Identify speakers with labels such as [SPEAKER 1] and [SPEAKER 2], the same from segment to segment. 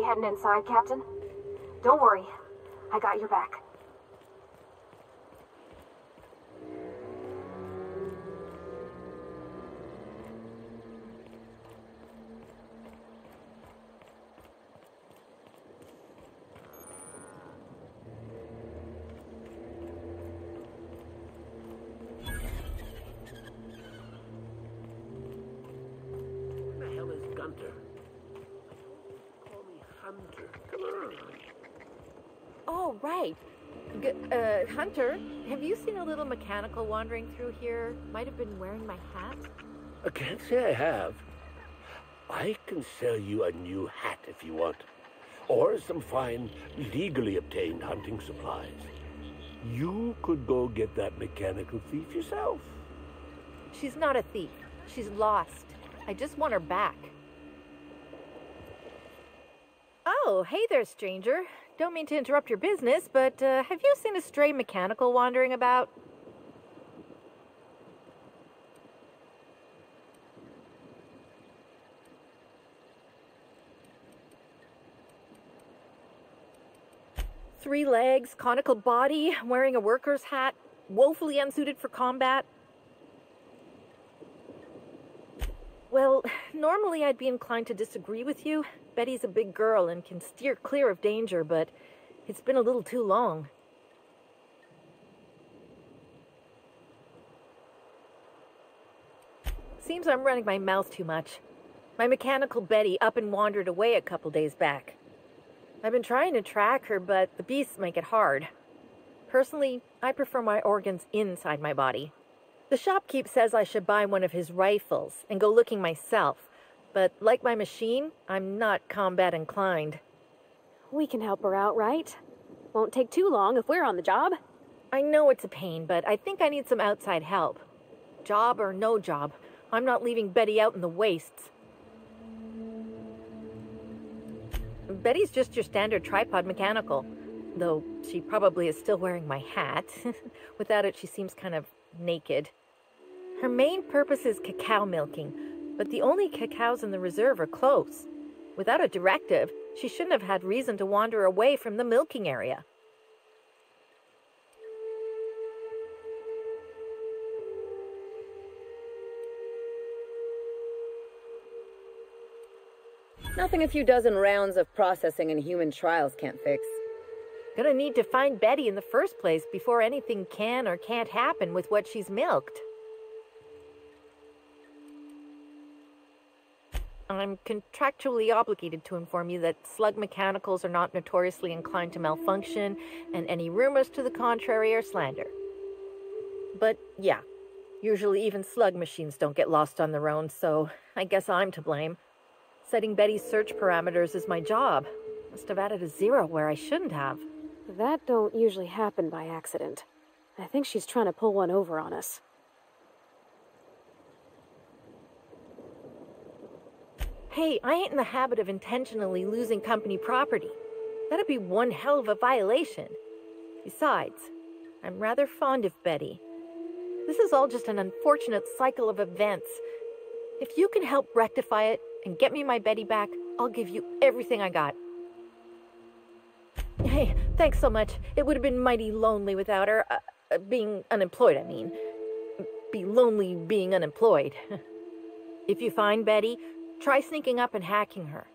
[SPEAKER 1] Betty heading inside, Captain? Don't worry. I got your back.
[SPEAKER 2] Gunter. Call me Hunter. Come on.
[SPEAKER 3] Oh, right. Hunter, have you seen a little mechanical wandering through here? Might have been wearing my hat.
[SPEAKER 2] I can't say I have. I can sell you a new hat if you want. Or some fine, legally obtained hunting supplies. You could go get that mechanical thief yourself.
[SPEAKER 3] She's not a thief. She's lost. I just want her back. Oh, hey there, stranger. Don't mean to interrupt your business, but have you seen a stray mechanical wandering about? Three legs, conical body, wearing a worker's hat, woefully unsuited for combat. Well, normally I'd be inclined to disagree with you. Betty's a big girl and can steer clear of danger, but it's been a little too long. Seems I'm running my mouth too much. My mechanical Betty up and wandered away a couple days back. I've been trying to track her, but the beasts make it hard. Personally, I prefer my organs inside my body. The shopkeep says I should buy one of his rifles and go looking myself, but like my machine, I'm not combat inclined.
[SPEAKER 1] We can help her out, right? Won't take too long if we're on the job.
[SPEAKER 3] I know it's a pain, but I think I need some outside help. Job or no job, I'm not leaving Betty out in the wastes. Betty's just your standard tripod mechanical, though she probably is still wearing my hat. Without it, she seems kind of naked. Her main purpose is cacao milking, but the only cacaos in the reserve are close. Without a directive, she shouldn't have had reason to wander away from the milking area.
[SPEAKER 4] Nothing a few dozen rounds of processing and human trials can't fix.
[SPEAKER 3] Gonna need to find Betty in the first place before anything can or can't happen with what she's milked. I'm contractually obligated to inform you that slug mechanicals are not notoriously inclined to malfunction, and any rumors to the contrary are slander. But yeah, usually even slug machines don't get lost on their own, so I guess I'm to blame. Setting Betty's search parameters is my job. Must have added a 0 where I shouldn't have.
[SPEAKER 1] That don't usually happen by accident. I think she's trying to pull one over on us.
[SPEAKER 3] Hey, I ain't in the habit of intentionally losing company property. That'd be one hell of a violation. Besides, I'm rather fond of Betty. This is all just an unfortunate cycle of events. If you can help rectify it and get me my Betty back, I'll give you everything I got. Hey, thanks so much. It would have been mighty lonely without her. Being unemployed, I mean. Be lonely being unemployed. If you find Betty, try sneaking up and hacking her.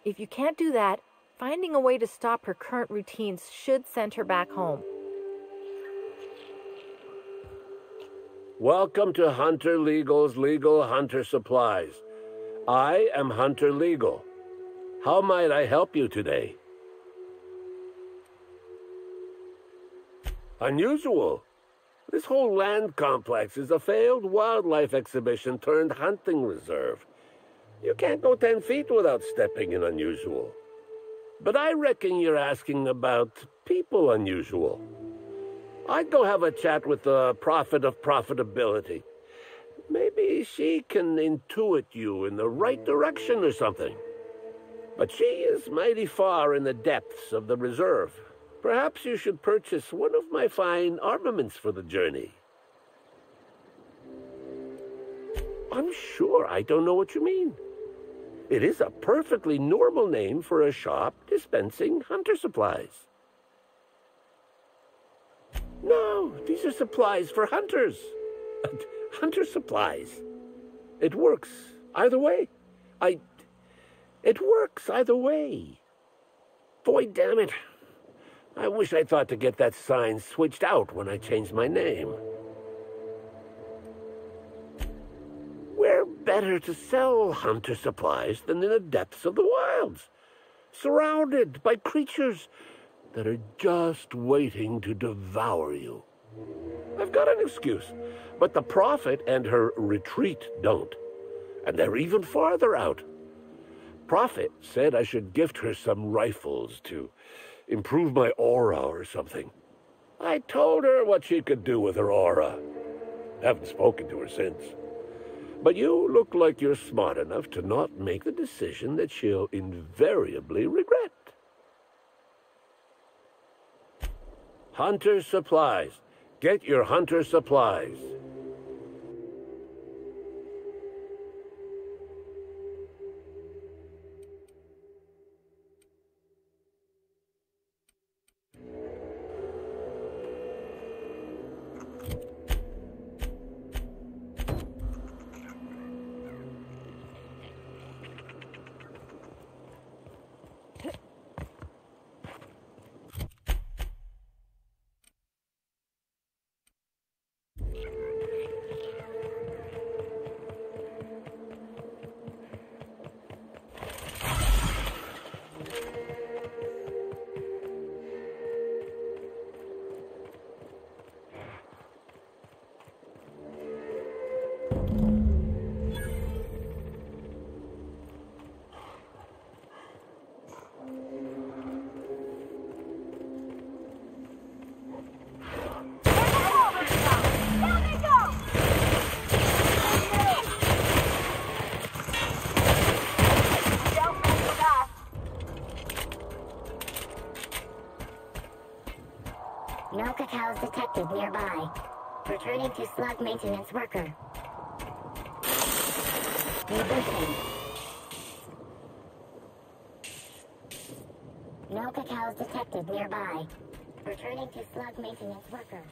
[SPEAKER 3] If you can't do that, finding a way to stop her current routines should send her back home.
[SPEAKER 2] Welcome to Hunter Legal's Legal Hunter Supplies. I am Hunter Legal. How might I help you today? Unusual. This whole land complex is a failed wildlife exhibition turned hunting reserve. You can't go 10 feet without stepping in unusual. But I reckon you're asking about people unusual. I'd go have a chat with the prophet of profitability. Maybe she can intuit you in the right direction or something. But she is mighty far in the depths of the reserve. Perhaps you should purchase one of my fine armaments for the journey. I'm sure I don't know what you mean. It is a perfectly normal name for a shop dispensing hunter supplies. No, these are supplies for hunters. Hunter supplies. It works either way. It works either way. Boy, damn it. I wish I thought to get that sign switched out when I changed my name. Where better to sell hunter supplies than in the depths of the wilds, surrounded by creatures that are just waiting to devour you. I've got an excuse, but the Prophet and her retreat don't. And they're even farther out. Prophet said I should gift her some rifles to improve my aura or something. I told her what she could do with her aura. Haven't spoken to her since. But you look like you're smart enough to not make the decision that she'll invariably regret. Hunter supplies. Get your hunter supplies.
[SPEAKER 5] No cacaos detected nearby. Returning to slug maintenance worker. Rebooting. No cacaos detected nearby. Returning to slug maintenance worker.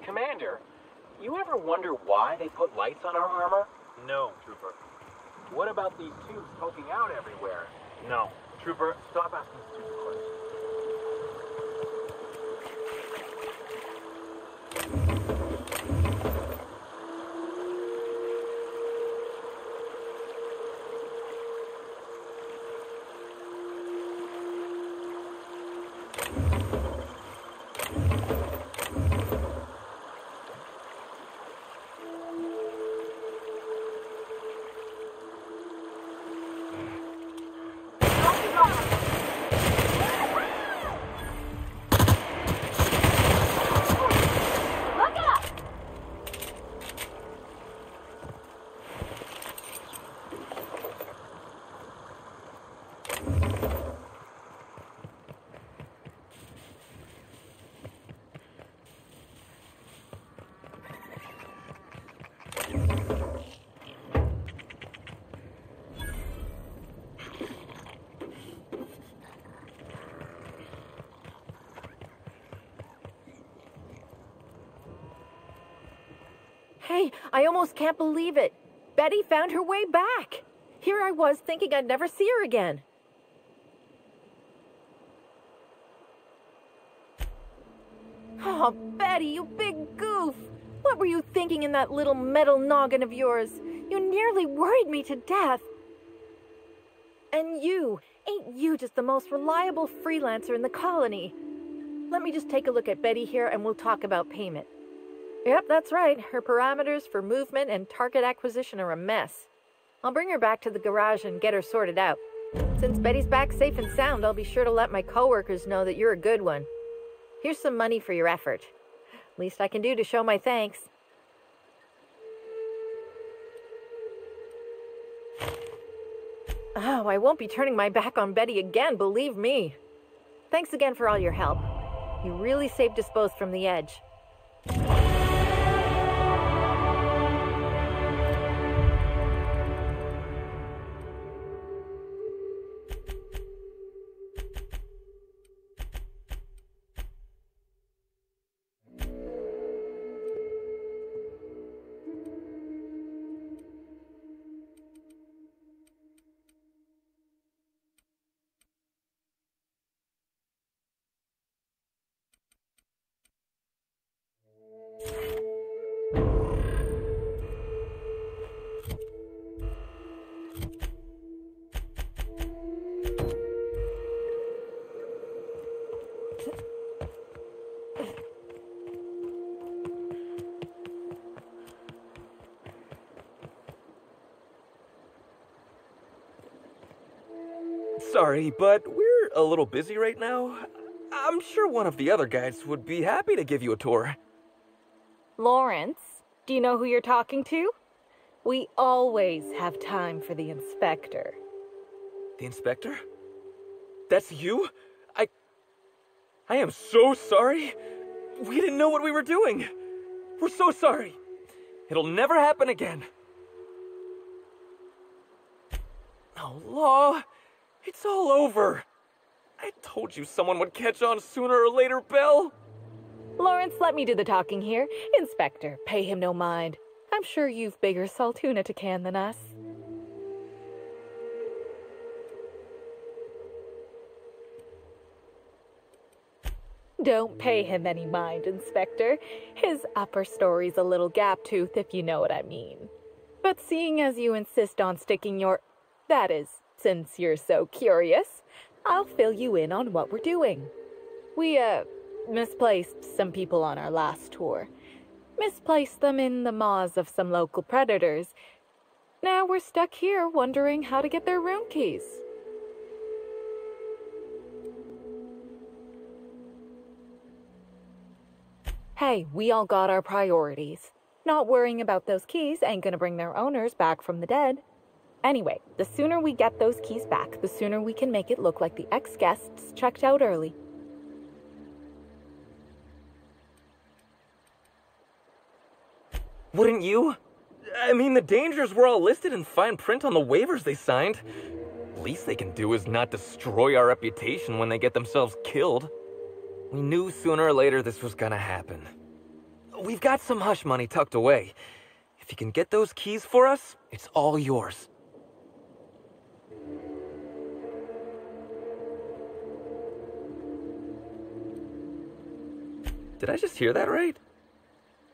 [SPEAKER 6] Commander, you ever wonder why they put lights on our armor?
[SPEAKER 7] No, Trooper.
[SPEAKER 6] What about these tubes poking out everywhere?
[SPEAKER 7] No. Trooper, stop asking stupid questions.
[SPEAKER 3] Hey, I almost can't believe it. Betty found her way back. Here I was thinking I'd never see her again. Oh, Betty, you big goof. What were you thinking in that little metal noggin of yours? You nearly worried me to death. And ain't you just the most reliable freelancer in the colony? Let me just take a look at Betty here and we'll talk about payment. Yep, that's right. Her parameters for movement and target acquisition are a mess. I'll bring her back to the garage and get her sorted out. Since Betty's back safe and sound, I'll be sure to let my coworkers know that you're a good one. Here's some money for your effort. Least I can do to show my thanks. Oh, I won't be turning my back on Betty again, believe me. Thanks again for all your help. You really saved us both from the edge.
[SPEAKER 8] Sorry, but we're a little busy right now. I'm sure one of the other guys would be happy to give you a tour.
[SPEAKER 9] Lawrence, do you know who you're talking to? We always have time for the inspector.
[SPEAKER 8] The inspector? That's you? I am so sorry. We didn't know what we were doing. We're so sorry. It'll never happen again. Oh, Law. It's all over. I told you someone would catch on sooner or later, Belle.
[SPEAKER 9] Lawrence, let me do the talking here. Inspector, pay him no mind. I'm sure you've bigger saltuna to can than us. Don't pay him any mind, Inspector. His upper story's a little gap-toothed, if you know what I mean. But seeing as you insist on sticking your... That is, since you're so curious, I'll fill you in on what we're doing. We, misplaced some people on our last tour. Misplaced them in the maws of some local predators. Now we're stuck here wondering how to get their room keys. Hey, we all got our priorities. Not worrying about those keys ain't gonna bring their owners back from the dead. Anyway, the sooner we get those keys back, the sooner we can make it look like the ex-guests checked out early.
[SPEAKER 8] Wouldn't you? I mean, the dangers were all listed in fine print on the waivers they signed. Least they can do is not destroy our reputation when they get themselves killed. We knew sooner or later this was gonna happen. We've got some hush money tucked away. If you can get those keys for us, it's all yours. Did I just hear that right?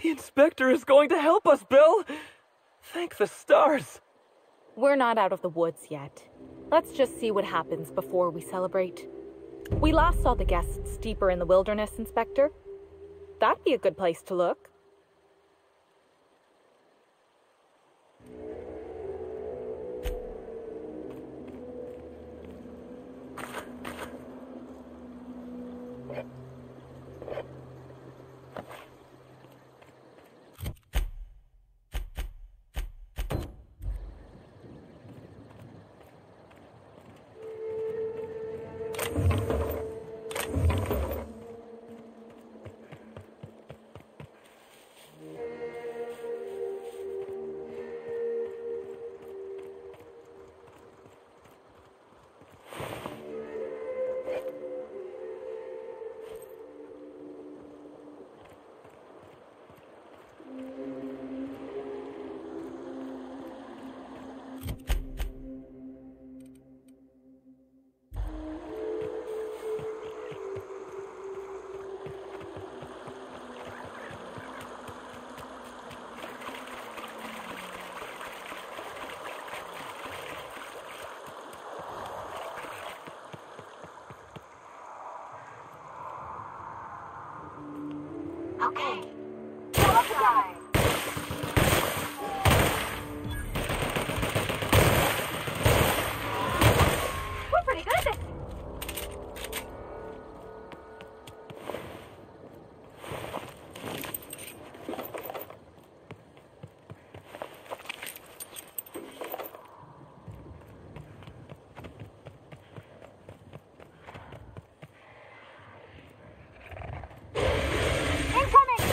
[SPEAKER 8] The inspector is going to help us, Bill! Thank the stars!
[SPEAKER 9] We're not out of the woods yet. Let's just see what happens before we celebrate. We last saw the guests deeper in the wilderness, Inspector. That'd be a good place to look.
[SPEAKER 5] Okay. Pull up together. We're pretty good. Incoming!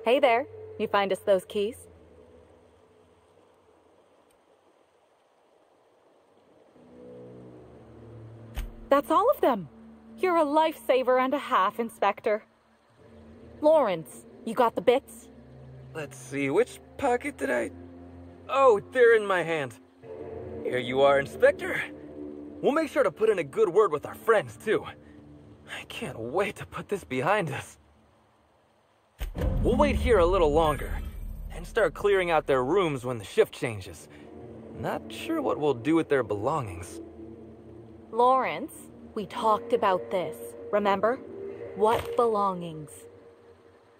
[SPEAKER 9] Hey there. You find us those keys? That's all of them. You're a lifesaver and a half, Inspector. Lawrence, you got the bits?
[SPEAKER 8] Let's see, which pocket did I... Oh, they're in my hand. Here you are, Inspector. We'll make sure to put in a good word with our friends, too. I can't wait to put this behind us. We'll wait here a little longer and start clearing out their rooms when the shift changes. Not sure what we'll do with their belongings.
[SPEAKER 9] Lawrence, we talked about this, remember? What belongings?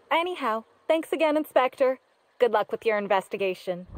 [SPEAKER 9] Anyhow, thanks again, Inspector. Good luck with your investigation.